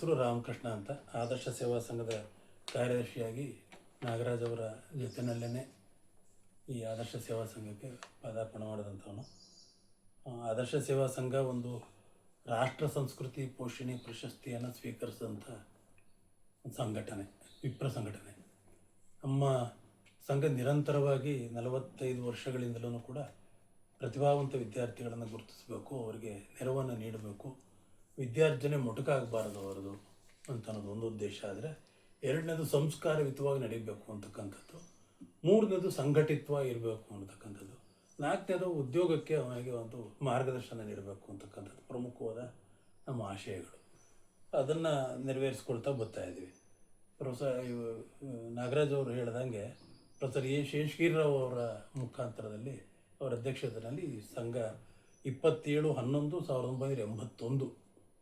ಹೆಸರು ರಾಮಕೃಷ್ಣ ಅಂತ. ಆದರ್ಶ ಸೇವಾ ಸಂಘದ ಕಾರ್ಯದರ್ಶಿಯಾಗಿ ನಾಗರಾಜ್ ಅವರ ಜೊತೆಯಲ್ಲೇ ಈ ಆದರ್ಶ ಸೇವಾ ಸಂಘಕ್ಕೆ ಪದಾರ್ಪಣೆ ಮಾಡಿದಂಥವನು. ಆದರ್ಶ ಸೇವಾ ಸಂಘ ಒಂದು ರಾಷ್ಟ್ರ ಸಂಸ್ಕೃತಿ ಪೋಷಣೆ ಪ್ರಶಸ್ತಿಯನ್ನು ಸ್ವೀಕರಿಸಿದಂಥ ಒಂದು ಸಂಘಟನೆ, ವಿಪ್ರ ಸಂಘಟನೆ. ನಮ್ಮ ಸಂಘ ನಿರಂತರವಾಗಿ 45 ವರ್ಷಗಳಿಂದಲೂ ಕೂಡ ಪ್ರತಿಭಾವಂತ ವಿದ್ಯಾರ್ಥಿಗಳನ್ನು ಗುರುತಿಸಬೇಕು, ಅವರಿಗೆ ನೆರವನ್ನು ನೀಡಬೇಕು, ವಿದ್ಯಾರ್ಜನೆ ಮೊಟಕಾಗಬಾರದು ಅವರದು ಅಂತ ಅನ್ನೋದು ಒಂದು ಉದ್ದೇಶ. ಆದರೆ ಎರಡನೇದು ಸಂಸ್ಕಾರಯುತವಾಗಿ ನಡೀಬೇಕು ಅಂತಕ್ಕಂಥದ್ದು, ಮೂರನೇದು ಸಂಘಟಿತವ ಇರಬೇಕು ಅಂತಕ್ಕಂಥದ್ದು, ನಾಲ್ಕನೇದು ಉದ್ಯೋಗಕ್ಕೆ ಅವನಿಗೆ ಒಂದು ಮಾರ್ಗದರ್ಶನ ನೀಡಬೇಕು ಅಂತಕ್ಕಂಥದ್ದು ಪ್ರಮುಖವಾದ ನಮ್ಮ ಆಶಯಗಳು. ಅದನ್ನು ನೆರವೇರಿಸ್ಕೊಳ್ತಾ ಬರ್ತಾಯಿದ್ದೀವಿ. ಪ್ರೊಫೆಸರ್ ನಾಗರಾಜ್ ಅವರು ಹೇಳ್ದಂಗೆ ಪ್ರೊಫೆಸರ್ ಶೇಷಗಿರಿರಾವ್ ಅವರ ಮುಖಾಂತರದಲ್ಲಿ, ಅವರ ಅಧ್ಯಕ್ಷತೆಯಲ್ಲಿ ಈ ಸಂಘ 27/11/1981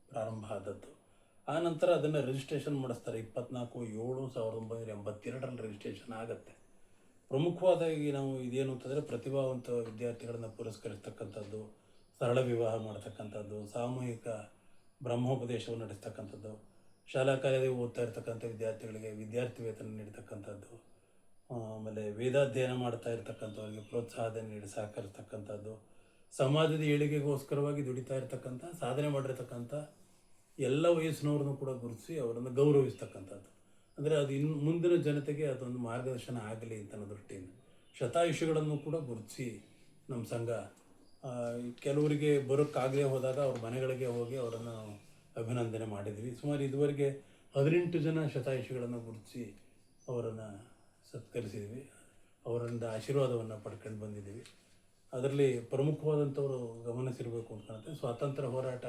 ಪ್ರಾರಂಭ ಆದದ್ದು. ಆ ನಂತರ ಅದನ್ನು ರಿಜಿಸ್ಟ್ರೇಷನ್ ಮಾಡಿಸ್ತಾರೆ. 24/7/1982 ರಿಜಿಸ್ಟ್ರೇಷನ್ ಆಗುತ್ತೆ. ಪ್ರಮುಖವಾದ ಈಗ ನಾವು ಇದೇನು ಅಂತಂದರೆ ಪ್ರತಿಭಾವಂತ ವಿದ್ಯಾರ್ಥಿಗಳನ್ನು ಪುರಸ್ಕರಿಸ್ತಕ್ಕಂಥದ್ದು, ಸರಳ ವಿವಾಹ ಮಾಡ್ತಕ್ಕಂಥದ್ದು, ಸಾಮೂಹಿಕ ಬ್ರಹ್ಮೋಪದೇಶವನ್ನು ನಡೆಸ್ತಕ್ಕಂಥದ್ದು, ಶಾಲಾ ಕಾಲೇಜಿಗೆ ಓದ್ತಾ ಇರ್ತಕ್ಕಂಥ ವಿದ್ಯಾರ್ಥಿಗಳಿಗೆ ವಿದ್ಯಾರ್ಥಿ ವೇತನ ನೀಡ್ತಕ್ಕಂಥದ್ದು, ಆಮೇಲೆ ವೇದಾಧ್ಯಯನ ಮಾಡ್ತಾ ಇರ್ತಕ್ಕಂಥವ್ರಿಗೆ ಪ್ರೋತ್ಸಾಹನ ನೀಡಿ ಸಹಕರಿಸ್ತಕ್ಕಂಥದ್ದು, ಸಮಾಜದ ಏಳಿಗೆಗೋಸ್ಕರವಾಗಿ ದುಡಿತಾ ಇರ್ತಕ್ಕಂಥ, ಸಾಧನೆ ಮಾಡಿರ್ತಕ್ಕಂಥ ಎಲ್ಲ ವಯಸ್ಸಿನವ್ರನ್ನೂ ಕೂಡ ಗುರುತಿಸಿ ಅವರನ್ನು ಗೌರವಿಸ್ತಕ್ಕಂಥದ್ದು. ಅಂದರೆ ಅದು ಇನ್ನು ಮುಂದಿನ ಜನತೆಗೆ ಅದೊಂದು ಮಾರ್ಗದರ್ಶನ ಆಗಲಿ ಅಂತ ಅನ್ನೋ ದೃಷ್ಟಿಯಿಂದ ಶತಾಯುಷಿಗಳನ್ನು ಕೂಡ ಗುರುತಿಸಿ ನಮ್ಮ ಸಂಘ ಕೆಲವರಿಗೆ ಬರೋಕ್ಕಾಗಲೇ ಹೋದಾಗ ಅವ್ರ ಮನೆಗಳಿಗೆ ಹೋಗಿ ಅವರನ್ನು ಅಭಿನಂದನೆ ಮಾಡಿದ್ವಿ. ಸುಮಾರು ಇದುವರೆಗೆ 18 ಜನ ಶತಾಯುಷಿಗಳನ್ನು ಗುರುತಿಸಿ ಅವರನ್ನು ಸತ್ಕರಿಸಿದ್ವಿ, ಅವರಿಂದ ಆಶೀರ್ವಾದವನ್ನು ಪಡ್ಕೊಂಡು ಬಂದಿದ್ದೀವಿ. ಅದರಲ್ಲಿ ಪ್ರಮುಖವಾದಂಥವರು ಗಮನಿಸಿರಬೇಕು ಅಂತ ಕಾಣುತ್ತೆ. ಸ್ವಾತಂತ್ರ್ಯ ಹೋರಾಟ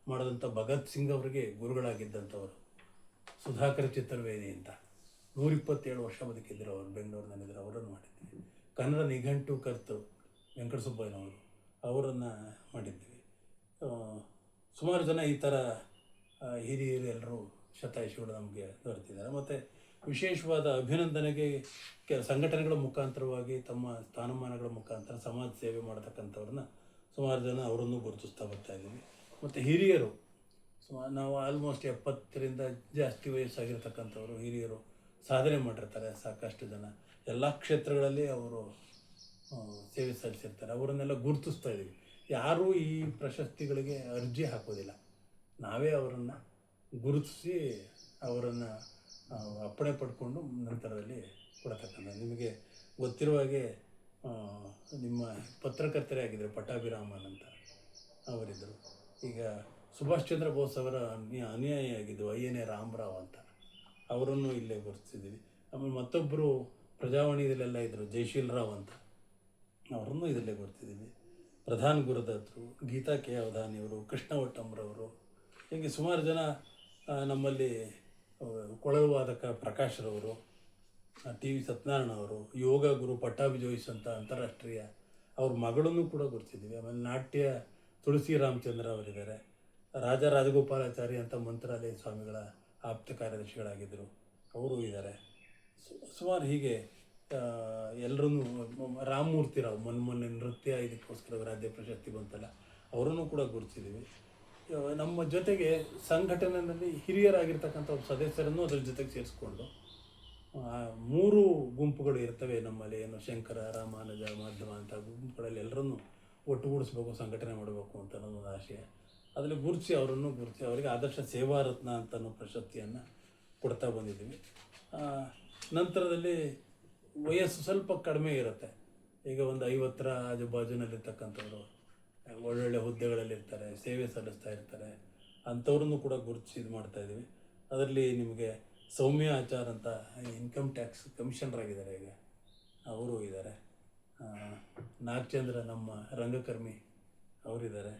ಮಾಡಿದಂಥ ಭಗತ್ ಸಿಂಗ್ ಅವರಿಗೆ ಗುರುಗಳಾಗಿದ್ದಂಥವರು ಸುಧಾಕರ ಚಿತ್ರವೇದಿ ಅಂತ 127 ವರ್ಷ ಬದುಕಿದ್ದರು. ಅವರು ಬೆಂಗಳೂರಿನಲ್ಲಿದ್ದರು, ಅವರನ್ನು ಮಾಡಿದ್ವಿ. ಕನ್ನಡ ನಿಘಂಟು ಕರ್ತು ವೆಂಕಟಸುಬ್ಬಯ್ಯನವರು, ಅವರನ್ನು ಮಾಡಿದ್ವಿ. ಸುಮಾರು ಜನ ಈ ಥರ ಹಿರಿಯರು ಎಲ್ಲರೂ ಶತಾಯುಷಿಗಳು ನಮಗೆ ದೊರೆತಿದ್ದಾರೆ. ಮತ್ತು ವಿಶೇಷವಾದ ಅಭಿನಂದನೆಗೆ ಸಂಘಟನೆಗಳ ಮುಖಾಂತರವಾಗಿ ತಮ್ಮ ಸ್ಥಾನಮಾನಗಳ ಮುಖಾಂತರ ಸಮಾಜ ಸೇವೆ ಮಾಡತಕ್ಕಂಥವ್ರನ್ನ ಸುಮಾರು ಜನ ಅವರನ್ನು ಗುರುತಿಸ್ತಾ ಬರ್ತಾಯಿದ್ದೀವಿ. ಮತ್ತು ಹಿರಿಯರು ನಾವು ಆಲ್ಮೋಸ್ಟ್ 70ರಿಂದ ಜಾಸ್ತಿ ವಯಸ್ಸಾಗಿರ್ತಕ್ಕಂಥವರು ಹಿರಿಯರು ಸಾಧನೆ ಮಾಡಿರ್ತಾರೆ. ಸಾಕಷ್ಟು ಜನ ಎಲ್ಲ ಕ್ಷೇತ್ರಗಳಲ್ಲಿ ಅವರು ಸೇವೆ ಸಲ್ಲಿಸಿರ್ತಾರೆ. ಅವರನ್ನೆಲ್ಲ ಗುರುತಿಸ್ತಾ ಇದ್ದೀವಿ. ಯಾರೂ ಈ ಪ್ರಶಸ್ತಿಗಳಿಗೆ ಅರ್ಜಿ ಹಾಕೋದಿಲ್ಲ, ನಾವೇ ಅವರನ್ನು ಗುರುತಿಸಿ ಅವರನ್ನು ಅಪ್ಪಣೆ ಪಡ್ಕೊಂಡು ನಂತರದಲ್ಲಿ ಕೊಡತಕ್ಕಂಥ. ನಿಮಗೆ ಗೊತ್ತಿರುವ ಹಾಗೆ ನಿಮ್ಮ ಪತ್ರಕರ್ತರೇ ಆಗಿದ್ದರು ಪಟ್ಟಾಭಿರಾಮನ್ ಅಂತ ಅವರಿದ್ದರು. ಈಗ ಸುಭಾಷ್ ಚಂದ್ರ ಬೋಸ್ ಅವರ ಅನುಯಾಯಿ ಆಗಿದ್ದರು INA ರಾಮರಾವ್ ಅಂತ, ಅವರನ್ನು ಇಲ್ಲೇ ಗುರುತಿಸಿದ್ದೀವಿ. ಆಮೇಲೆ ಮತ್ತೊಬ್ಬರು ಪ್ರಜಾವಾಣಿಯಲ್ಲೆಲ್ಲ ಇದ್ದರು ಜಯಶೀಲ್ ರಾವ್ ಅಂತ, ಅವರನ್ನು ಇದರಲ್ಲೇ ಗುರುತಿದ್ದೀವಿ. ಪ್ರಧಾನ್ ಗುರುದತ್ತರು, ಗೀತಾ ಕೆ ಅವಧಾನಿಯವರು, ಕೃಷ್ಣ ಒಟ್ಟಂಬ್ರವರು, ಹೀಗೆ ಸುಮಾರು ಜನ ನಮ್ಮಲ್ಲಿ. ಕೊಳಲು ವಾದಕ ಪ್ರಕಾಶ್ರವರು, TV ಸತ್ಯನಾರಾಯಣ ಅವರು, ಯೋಗ ಗುರು ಪಟ್ಟಾಭಿ ಜೋಯಿಸ್ ಅಂತ ಅಂತಾರಾಷ್ಟ್ರೀಯ, ಅವ್ರ ಮಗಳನ್ನು ಕೂಡ ಗುರುತಿದ್ದೀವಿ. ಆಮೇಲೆ ನಾಟ್ಯ ತುಳಸಿ ರಾಮಚಂದ್ರ ಅವರಿದ್ದಾರೆ. ರಾಜ ರಾಜಗೋಪಾಲಾಚಾರಿ ಅಂತ ಮಂತ್ರಾಲಯ ಸ್ವಾಮಿಗಳ ಆಪ್ತ ಕಾರ್ಯದರ್ಶಿಗಳಾಗಿದ್ದರು, ಅವರು ಇದ್ದಾರೆ. ಸುಮಾರು ಹೀಗೆ ಎಲ್ಲರೂ. ರಾಮಮೂರ್ತಿ ರಾವ್ ಮೊನ್ನೆ ನೃತ್ಯ ಇದಕ್ಕೋಸ್ಕರ ರಾಜ್ಯ ಪ್ರಶಸ್ತಿ ಬಂತಲ್ಲ, ಅವರನ್ನು ಕೂಡ ಗುರುತಿಸಿದ್ದೀವಿ. ನಮ್ಮ ಜೊತೆಗೆ ಸಂಘಟನೆಯಲ್ಲಿ ಹಿರಿಯರಾಗಿರ್ತಕ್ಕಂಥ ಸದಸ್ಯರನ್ನು ಅದರ ಜೊತೆಗೆ ಸೇರಿಸ್ಕೊಂಡು 3 ಗುಂಪುಗಳು ಇರ್ತವೆ ನಮ್ಮಲ್ಲಿ. ಏನು ಶಂಕರ, ರಾಮಾನುಜ, ಮಾಧ್ಯಮ ಅಂತ ಗುಂಪುಗಳಲ್ಲಿ ಎಲ್ಲರನ್ನೂ ಒಟ್ಟುಗೂಡಿಸ್ಬೇಕು, ಸಂಘಟನೆ ಮಾಡಬೇಕು ಅಂತ ಅನ್ನೋದೊಂದು ಆಶಯ. ಅದರಲ್ಲಿ ಗುರುತಿಸಿ ಅವರಿಗೆ ಆದರ್ಶ ಸೇವಾ ರತ್ನ ಅಂತ ಅನ್ನೋ ಪ್ರಶಸ್ತಿಯನ್ನು ಕೊಡ್ತಾ ಬಂದಿದ್ದೀವಿ. ನಂತರದಲ್ಲಿ ವಯಸ್ಸು ಸ್ವಲ್ಪ ಕಡಿಮೆ ಇರುತ್ತೆ. ಈಗ ಒಂದು 50ರ ಆಜುಬಾಜುನಲ್ಲಿರ್ತಕ್ಕಂಥವ್ರು ಒಳ್ಳೊಳ್ಳೆ ಹುದ್ದೆಗಳಲ್ಲಿರ್ತಾರೆ, ಸೇವೆ ಸಲ್ಲಿಸ್ತಾ ಇರ್ತಾರೆ, ಅಂಥವ್ರನ್ನು ಕೂಡ ಗುರುತಿಸಿ ಇದು ಮಾಡ್ತಾಯಿದ್ದೀವಿ. ಅದರಲ್ಲಿ ನಿಮಗೆ ಸೌಮ್ಯ ಆಚಾರ್ ಅಂತ ಇನ್ಕಮ್ ಟ್ಯಾಕ್ಸ್ ಕಮಿಷನರ್ ಆಗಿದ್ದಾರೆ, ಈಗ ಅವರು ಇದ್ದಾರೆ. ನಾಗಚಂದ್ರ ನಮ್ಮ ರಂಗಕರ್ಮಿ ಅವರಿದ್ದಾರೆ.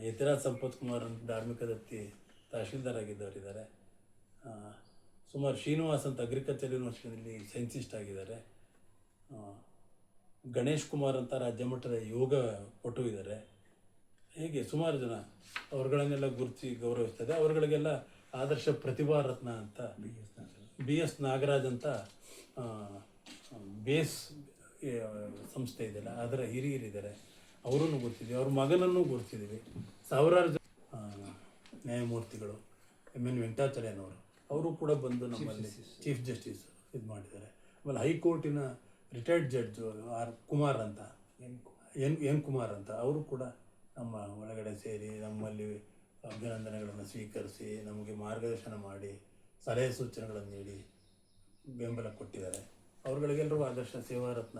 ಯತಿರಾಜ್ ಸಂಪತ್ ಕುಮಾರ್ ಅಂತ ಧಾರ್ಮಿಕ ದತ್ತಿ ತಹಶೀಲ್ದಾರ್ ಆಗಿದ್ದವರಿದ್ದಾರೆ. ಸುಮಾರು ಶ್ರೀನಿವಾಸ್ ಅಂತ ಅಗ್ರಿಕಲ್ಚರ್ ಯೂನಿವರ್ಸಿಟಿಯಲ್ಲಿ ಸೈನ್ಸಿಸ್ಟ್ ಆಗಿದ್ದಾರೆ. ಗಣೇಶ್ ಕುಮಾರ್ ಅಂತ ರಾಜ್ಯ ಮಟ್ಟದ ಯೋಗ ಪಟು ಇದ್ದಾರೆ. ಹೀಗೆ ಸುಮಾರು ಜನ ಅವ್ರುಗಳನ್ನೆಲ್ಲ ಗುರುತಿಸಿ ಗೌರವಿಸ್ತದೆ. ಅವರುಗಳಿಗೆಲ್ಲ ಆದರ್ಶ ಪ್ರತಿಭಾ ರತ್ನ ಅಂತ BS ನಾಗರಾಜ್ ಅಂತ ಬೇಸ್ ಸಂಸ್ಥೆ ಇದೆಯಲ್ಲ, ಅದರ ಹಿರಿಯರಿದ್ದಾರೆ, ಅವರನ್ನು ಗುರುತಿದ್ದೀವಿ. ಅವ್ರ ಮಗನನ್ನು ಗುರುತಿದ್ದೀವಿ. ಸಾವಿರಾರು ಜನ ನ್ಯಾಯಮೂರ್ತಿಗಳು, MN ವೆಂಕಟಾಚಲಯ್ಯನವರು, ಅವರು ಕೂಡ ಬಂದು ನಮ್ಮಲ್ಲಿ ಚೀಫ್ ಜಸ್ಟಿಸ್ ಇದು ಮಾಡಿದ್ದಾರೆ. ಆಮೇಲೆ ಹೈಕೋರ್ಟಿನ ರಿಟೈರ್ಡ್ ಜಡ್ಜು ಕುಮಾರ್ ಅಂತ ಎನ್ ಕುಮಾರ್ ಅಂತ, ಅವರು ಕೂಡ ನಮ್ಮ ಒಳಗಡೆ ಸೇರಿ ನಮ್ಮಲ್ಲಿ ಅಭಿನಂದನೆಗಳನ್ನು ಸ್ವೀಕರಿಸಿ ನಮಗೆ ಮಾರ್ಗದರ್ಶನ ಮಾಡಿ ಸಲಹೆ ಸೂಚನೆಗಳನ್ನು ನೀಡಿ ಬೆಂಬಲ ಕೊಟ್ಟಿದ್ದಾರೆ. ಅವ್ರುಗಳಿಗೆಲ್ಲರೂ ಆದರ್ಶ ಸೇವಾರತ್ನ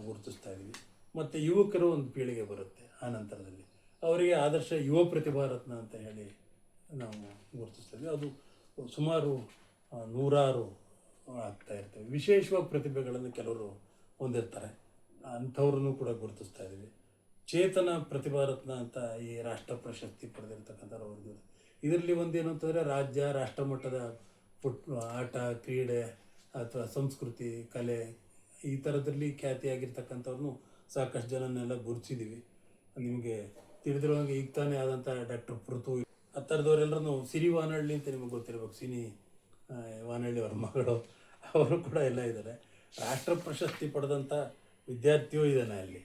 ಗುರುತಿಸ್ತಾ ಇದ್ವಿ. ಮತ್ತು ಯುವಕರು ಒಂದು ಪೀಳಿಗೆ ಬರುತ್ತೆ ಆ ನಂತರದಲ್ಲಿ, ಅವರಿಗೆ ಆದರ್ಶ ಯುವ ಪ್ರತಿಭಾ ರತ್ನ ಅಂತ ಹೇಳಿ ನಾವು ಗುರುತಿಸ್ತಾ ಇದ್ವಿ. ಅದು ಸುಮಾರು 100 ಆಗ್ತಾ ಇರ್ತವೆ. ವಿಶೇಷವಾಗಿ ಪ್ರತಿಭೆಗಳನ್ನು ಕೆಲವರು ಹೊಂದಿರ್ತಾರೆ, ಅಂಥವ್ರನ್ನು ಕೂಡ ಗುರುತಿಸ್ತಾ ಇದ್ದೀವಿ. ಚೇತನ ಪ್ರತಿಭಾ ರತ್ನ ಅಂತ ಈ ರಾಷ್ಟ್ರ ಪ್ರಶಸ್ತಿ ಪಡೆದಿರ್ತಕ್ಕಂಥವ್ರು ಅವ್ರದ್ದು. ಇದರಲ್ಲಿ ಒಂದೇನು ಅಂತಂದರೆ ರಾಜ್ಯ ರಾಷ್ಟ್ರ ಮಟ್ಟದ ಆಟ ಕ್ರೀಡೆ ಅಥವಾ ಸಂಸ್ಕೃತಿ ಕಲೆ ಈ ಥರದಲ್ಲಿ ಖ್ಯಾತಿಯಾಗಿರ್ತಕ್ಕಂಥವ್ರನ್ನು ಸಾಕಷ್ಟು ಜನನ್ನೆಲ್ಲ ಗುರುತಿಸಿದ್ದೀವಿ. ನಿಮಗೆ ತಿಳಿದಿರುವಂಗೆ ಈಗ ತಾನೇ ಆದಂಥ ಡಾಕ್ಟರ್ ಪೃಥು ಆ ಥರದವರೆಲ್ಲರೂ ಸಿರಿ ವಾನಹಳ್ಳಿ ಅಂತ ನಿಮಗೆ ಗೊತ್ತಿರಬೇಕು, ಸಿನಿ ವಾನಹಳ್ಳಿ ಅವ್ರ ಮಗಳು, ಅವರು ಕೂಡ ಎಲ್ಲ ಇದ್ದಾರೆ. ರಾಷ್ಟ್ರ ಪ್ರಶಸ್ತಿ ಪಡೆದಂಥ ವಿದ್ಯಾರ್ಥಿಯೂ ಇದ್ದಾನೆ ಅಲ್ಲಿ,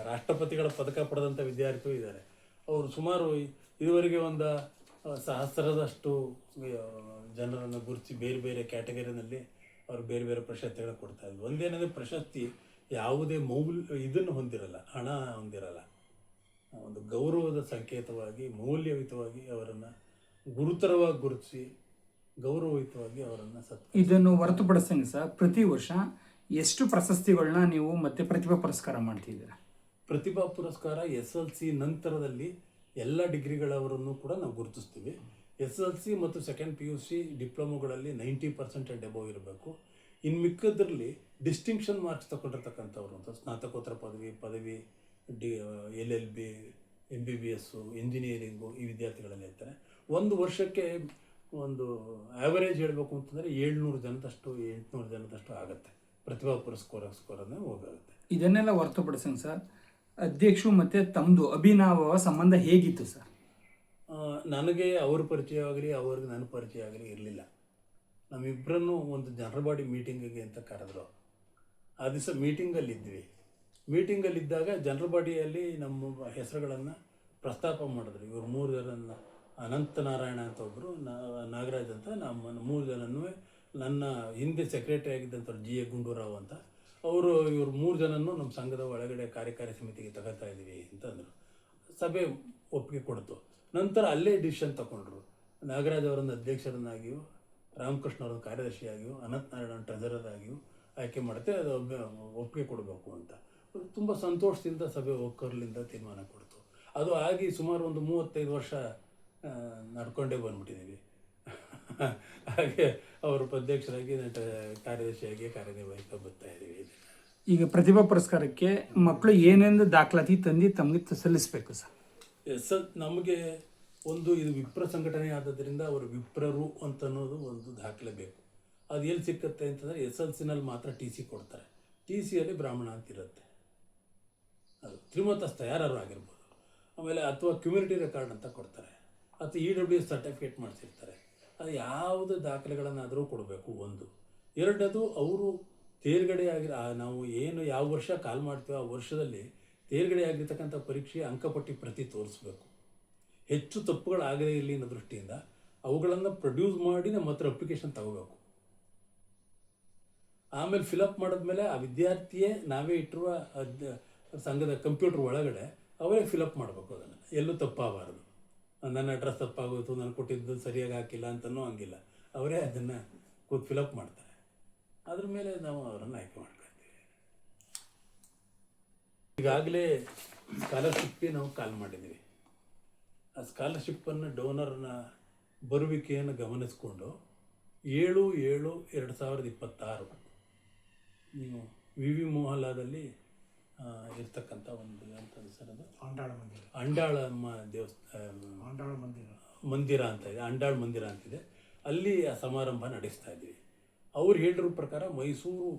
ರಾಷ್ಟ್ರಪತಿಗಳ ಪದಕ ಪಡೆದಂಥ ವಿದ್ಯಾರ್ಥಿಯೂ ಇದ್ದಾರೆ. ಅವರು ಸುಮಾರು ಇದುವರೆಗೆ ಒಂದು 1000ದಷ್ಟು ಜನರನ್ನು ಗುರುತಿಸಿ ಬೇರೆ ಬೇರೆ ಕ್ಯಾಟಗರಿನಲ್ಲಿ ಅವರು ಬೇರೆ ಬೇರೆ ಪ್ರಶಸ್ತಿಗಳನ್ನು ಕೊಡ್ತಾಯಿದ್ರು. ಒಂದೇನಂದರೆ ಪ್ರಶಸ್ತಿ ಯಾವುದೇ ಇದನ್ನು ಹೊಂದಿರಲ್ಲ, ಹಣ ಹೊಂದಿರಲ್ಲ, ಒಂದು ಗೌರವದ ಸಂಕೇತವಾಗಿ ಮೌಲ್ಯಯುತವಾಗಿ ಅವರನ್ನು ಗುರುತರವಾಗಿ ಗುರುತಿಸಿ ಗೌರವಯುತವಾಗಿ ಅವರನ್ನು ಇದನ್ನು ಹೊರತುಪಡಿಸಂಗೆ ಸರ್, ಪ್ರತಿ ವರ್ಷ ಎಷ್ಟು ಪ್ರಶಸ್ತಿಗಳನ್ನ ನೀವು ಮತ್ತೆ ಪ್ರತಿಭಾ ಪುರಸ್ಕಾರ ಮಾಡ್ತಿದ್ದೀರಾ? ಪ್ರತಿಭಾ ಪುರಸ್ಕಾರ SLC ನಂತರದಲ್ಲಿ ಎಲ್ಲ ಡಿಗ್ರಿಗಳವರನ್ನು ಕೂಡ ನಾವು ಗುರುತಿಸ್ತೀವಿ. SLC ಮತ್ತು ಸೆಕೆಂಡ್ PUC ಡಿಪ್ಲೊಮೊಗಳಲ್ಲಿ 90% ಆ್ಯಂಡ್ ಅಬೌವ್ ಇರಬೇಕು. ಇನ್ನು ಮಿಕ್ಕದ್ರಲ್ಲಿ ಡಿಸ್ಟಿಂಕ್ಷನ್ ಮಾರ್ಕ್ಸ್ ತಗೊಂಡಿರ್ತಕ್ಕಂಥವ್ರು ಅಂತ ಸ್ನಾತಕೋತ್ತರ ಪದವಿ LLB MBBS ಇಂಜಿನಿಯರಿಂಗು ಈ ವಿದ್ಯಾರ್ಥಿಗಳಲ್ಲಿ ಇರ್ತಾರೆ. ಒಂದು ವರ್ಷಕ್ಕೆ ಒಂದು ಆ್ಯಾವರೇಜ್ ಹೇಳಬೇಕು ಅಂತಂದರೆ 700 ಜನದಷ್ಟು 800 ಜನದಷ್ಟು ಆಗುತ್ತೆ ಪ್ರತಿಭಾ ಪುರಸ್ಕಾರನೇ ಹೋಗುತ್ತೆ. ಇದನ್ನೆಲ್ಲ ಹೊರತುಪಡಿಸಂಗೆ ಸರ್, ಅಧ್ಯಕ್ಷರು ಮತ್ತು ತಮ್ಮದು ಅಭಿನವ ಸಂಬಂಧ ಹೇಗಿತ್ತು ಸರ್? ನನಗೆ ಅವ್ರ ಪರಿಚಯ ಆಗಲಿ ಅವ್ರಿಗೆ ನನ್ನ ಪರಿಚಯ ಆಗಲಿ ಇರಲಿಲ್ಲ. ನಮ್ಮಿಬ್ಬರನ್ನು ಒಂದು ಜನರಲ್ ಬಾಡಿ ಮೀಟಿಂಗಿಗೆ ಅಂತ ಕರೆದ್ರು. ಆ ದಿವಸ ಮೀಟಿಂಗಲ್ಲಿದ್ವಿ. ಮೀಟಿಂಗಲ್ಲಿದ್ದಾಗ ಜನರಲ್ ಬಾಡಿಯಲ್ಲಿ ನಮ್ಮ ಹೆಸರುಗಳನ್ನು ಪ್ರಸ್ತಾಪ ಮಾಡಿದ್ರು. ಇವರು 3 ಜನರನ್ನು, ಅನಂತನಾರಾಯಣ ಅಂತ ಒಬ್ಬರು, ನಾಗರಾಜ್ ಅಂತ, ನಮ್ಮ 3 ಜನನೂ ನನ್ನ ಹಿಂದೆ ಸೆಕ್ರೆಟರಿ ಆಗಿದ್ದಂಥವ್ರು GA ಗುಂಡೂರಾವ್ ಅಂತ, ಇವರು 3 ಜನನೂ ನಮ್ಮ ಸಂಘದ ಒಳಗಡೆ ಕಾರ್ಯಕಾರಿ ಸಮಿತಿಗೆ ತಗೋತಾ ಇದ್ದೀವಿ ಅಂತಂದರು. ಸಭೆ ಒಪ್ಪಿಗೆ ಕೊಡ್ತು. ನಂತರ ಅಲ್ಲೇ ಡಿಸಿಷನ್ ತಗೊಂಡ್ರು. ನಾಗರಾಜ್ ಅವರನ್ನು ಅಧ್ಯಕ್ಷರನ್ನಾಗಿಯೂ ರಾಮಕೃಷ್ಣ ಅವರನ್ನು ಕಾರ್ಯದರ್ಶಿಯಾಗಿಯೂ ಅನಂತನಾರಾಯಣ ಟ್ರೆಜರರ್ ಆಗಿಯೂ ಆಯ್ಕೆ ಮಾಡುತ್ತೆ, ಅದು ಒಪ್ಪಿಗೆ ಕೊಡಬೇಕು ಅಂತ. ತುಂಬ ಸಂತೋಷದಿಂದ ಸಭೆ ಒಕ್ಕರ್ಲಿಂದ ತೀರ್ಮಾನ ಕೊಡ್ತು. ಅದು ಆಗಿ ಸುಮಾರು ಒಂದು 35 ವರ್ಷ ನಡ್ಕೊಂಡೇ ಬಂದ್ಬಿಟ್ಟಿದ್ದೀವಿ. ಹಾಗೆ ಅವರು ಅಧ್ಯಕ್ಷರಾಗಿ ಕಾರ್ಯದರ್ಶಿಯಾಗಿ ಕಾರ್ಯನಿರ್ವಹಿಸ್ತಾ ಬರ್ತಾ ಇದ್ದೀವಿ. ಈಗ ಪ್ರತಿಭಾ ಪುರಸ್ಕಾರಕ್ಕೆ ಮಕ್ಕಳು ಏನೇನು ದಾಖಲಾತಿ ತಂದು ತಮಗೆ ಸಲ್ಲಿಸಬೇಕು ಸರ್? ನಮಗೆ ಒಂದು ಇದು ವಿಪ್ರ ಸಂಘಟನೆ ಆದದ್ರಿಂದ ಅವರು ವಿಪ್ರರು ಅಂತ ಅನ್ನೋದು ಒಂದು ದಾಖಲೆ ಬೇಕು. ಅದು ಎಲ್ಲಿ ಸಿಕ್ಕತ್ತೆ ಅಂತಂದರೆ SLCನಲ್ಲಿ ಮಾತ್ರ TC ಕೊಡ್ತಾರೆ. TCಯಲ್ಲಿ ಬ್ರಾಹ್ಮಣ ಅಂತಿರುತ್ತೆ, ಅದು ತ್ರಿಮತಸ್ಥ ಯಾರು ಆಗಿರ್ಬೋದು. ಆಮೇಲೆ ಅಥವಾ ಕಮ್ಯುನಿಟಿ ರೆಕಾರ್ಡ್ ಅಂತ ಕೊಡ್ತಾರೆ, ಅಥವಾ EWS ಸರ್ಟಿಫಿಕೇಟ್ ಮಾಡಿಸಿರ್ತಾರೆ. ಅದು ಯಾವುದೇ ದಾಖಲೆಗಳನ್ನಾದರೂ ಕೊಡಬೇಕು. ಒಂದು. ಎರಡನೇದು ಅವರು ತೇರ್ಗಡೆ ನಾವು ಏನು ಯಾವ ವರ್ಷ ಕಾಲ್ ಮಾಡ್ತೀವೋ ಆ ವರ್ಷದಲ್ಲಿ ತೇರ್ಗಡೆ ಆಗಿರ್ತಕ್ಕಂಥ ಪರೀಕ್ಷೆಯ ಅಂಕಪಟ್ಟಿ ಪ್ರತಿ ತೋರಿಸ್ಬೇಕು. ಹೆಚ್ಚು ತಪ್ಪುಗಳಾಗದೇ ಇರಲಿ ಅನ್ನೋ ದೃಷ್ಟಿಯಿಂದ ಅವುಗಳನ್ನು ಪ್ರೊಡ್ಯೂಸ್ ಮಾಡಿ ನಮ್ಮ ಹತ್ರ ಅಪ್ಲಿಕೇಶನ್ ತಗೋಬೇಕು. ಆಮೇಲೆ ಫಿಲಪ್ ಮಾಡಿದ್ಮೇಲೆ ಆ ವಿದ್ಯಾರ್ಥಿಯೇ ನಾವೇ ಇಟ್ಟಿರುವ ಸಂಘದ ಕಂಪ್ಯೂಟರ್ ಒಳಗಡೆ ಅವರೇ ಫಿಲಪ್ ಮಾಡಬೇಕು. ಅದನ್ನು ಎಲ್ಲೂ ತಪ್ಪಾಗಬಾರ್ದು. ನನ್ನ ಅಡ್ರೆಸ್ ತಪ್ಪಾಗೋಯ್ತು, ನಾನು ಕೊಟ್ಟಿದ್ದು ಸರಿಯಾಗಿ ಹಾಕಿಲ್ಲ ಅಂತನೂ ಹಂಗಿಲ್ಲ, ಅವರೇ ಅದನ್ನು ಫಿಲಪ್ ಮಾಡ್ತಾರೆ. ಅದ್ರ ಮೇಲೆ ನಾವು ಅವರನ್ನು ಆಯ್ಕೆ ಮಾಡ್ಕೊಳ್ತೀವಿ. ಈಗಾಗಲೇ ಸ್ಕಾಲರ್ಶಿಪ್ಗೆ ನಾವು ಕಾಲ್ ಮಾಡಿದ್ದೀವಿ. ಆ ಸ್ಕಾಲರ್ಶಿಪ್ಪನ್ನು ಡೋನರ್ನ ಬರುವಿಕೆಯನ್ನು ಗಮನಿಸ್ಕೊಂಡು 7/7/2026 ನೀವು VV ಮೊಹಲ್ಲಾದಲ್ಲಿ ಇರ್ತಕ್ಕಂಥ ಒಂದು ಅಂತ ಸರ್, ಅದು ಅಂಡಾಳಮ್ಮ ದೇವಸ್ಥಾನ ಮಂದಿರ ಅಂತ ಇದೆ, ಅಂಡಾಳ್ ಮಂದಿರ ಅಂತಿದೆ. ಅಲ್ಲಿ ಆ ಸಮಾರಂಭ ನಡೆಸ್ತಾ ಇದ್ದೀವಿ. ಅವ್ರು ಹೇಳಿರೋ ಪ್ರಕಾರ ಮೈಸೂರು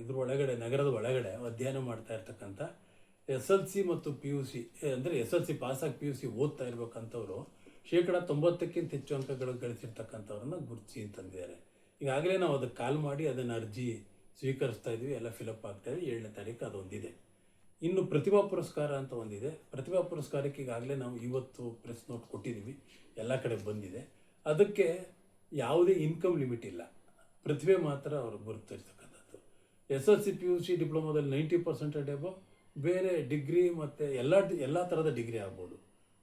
ಇದ್ರ ಒಳಗಡೆ ನಗರದ ಒಳಗಡೆ ಅಧ್ಯಯನ ಮಾಡ್ತಾ ಇರ್ತಕ್ಕಂಥ SLC ಮತ್ತು PUC ಅಂದರೆ SLC ಪಾಸಾಗಿ PUC ಓದ್ತಾ ಇರ್ಬೇಕಂತವರು 90%ಕ್ಕಿಂತ ಹೆಚ್ಚು ಅಂಕಗಳು ಗಳಿಸಿರ್ತಕ್ಕಂಥವ್ರನ್ನ ಗುರುತಿಸಿ ಅಂತಂದಿದ್ದಾರೆ. ಈಗಾಗಲೇ ನಾವು ಅದಕ್ಕೆ ಕಾಲ್ ಮಾಡಿ ಅದನ್ನು ಅರ್ಜಿ ಸ್ವೀಕರಿಸ್ತಾ ಇದ್ವಿ, ಎಲ್ಲ ಫಿಲಪ್ ಆಗ್ತಾಯಿದೆ. 7ನೇ ತಾರೀಕು ಅದೊಂದಿದೆ. ಇನ್ನು ಪ್ರತಿಭಾ ಪುರಸ್ಕಾರ ಅಂತ ಒಂದಿದೆ. ಪ್ರತಿಭಾ ಪುರಸ್ಕಾರಕ್ಕೆ ಈಗಾಗಲೇ ನಾವು ಇವತ್ತು ಪ್ರೆಸ್ ನೋಟ್ ಕೊಟ್ಟಿದ್ದೀವಿ, ಎಲ್ಲ ಕಡೆ ಬಂದಿದೆ. ಅದಕ್ಕೆ ಯಾವುದೇ ಇನ್ಕಮ್ ಲಿಮಿಟ್ ಇಲ್ಲ, ಪ್ರತಿಭೆ ಮಾತ್ರ ಅವರು ಗುರುತಿರ್ತಕ್ಕಂಥದ್ದು. SSLC PUC ಡಿಪ್ಲೊಮಾದಲ್ಲಿ 90% ಅಬವ್, ಬೇರೆ ಡಿಗ್ರಿ ಮತ್ತು ಎಲ್ಲ ಥರದ ಡಿಗ್ರಿ ಆಗ್ಬೋದು,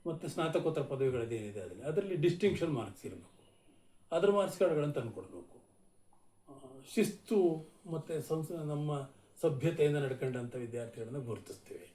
ಮತ್ತು ಸ್ನಾತಕೋತ್ತರ ಪದವಿಗಳದ್ದೇನಿದೆ ಅದರಲ್ಲಿ ಡಿಸ್ಟಿಂಕ್ಷನ್ ಮಾರ್ಕ್ಸ್ ಇರಬೇಕು. ಅದರ ಮಾರ್ಕ್ಸ್ ಕಾರ್ಡ್ಗಳನ್ನು ತಂದುಕೊಡ್ಬೇಕು. ಶಿಸ್ತು ಮತ್ತು ನಮ್ಮ ಸಭ್ಯತೆಯಿಂದ ನಡ್ಕೊಂಡಂಥ ವಿದ್ಯಾರ್ಥಿಗಳನ್ನ ಗುರುತಿಸ್ತೀವಿ.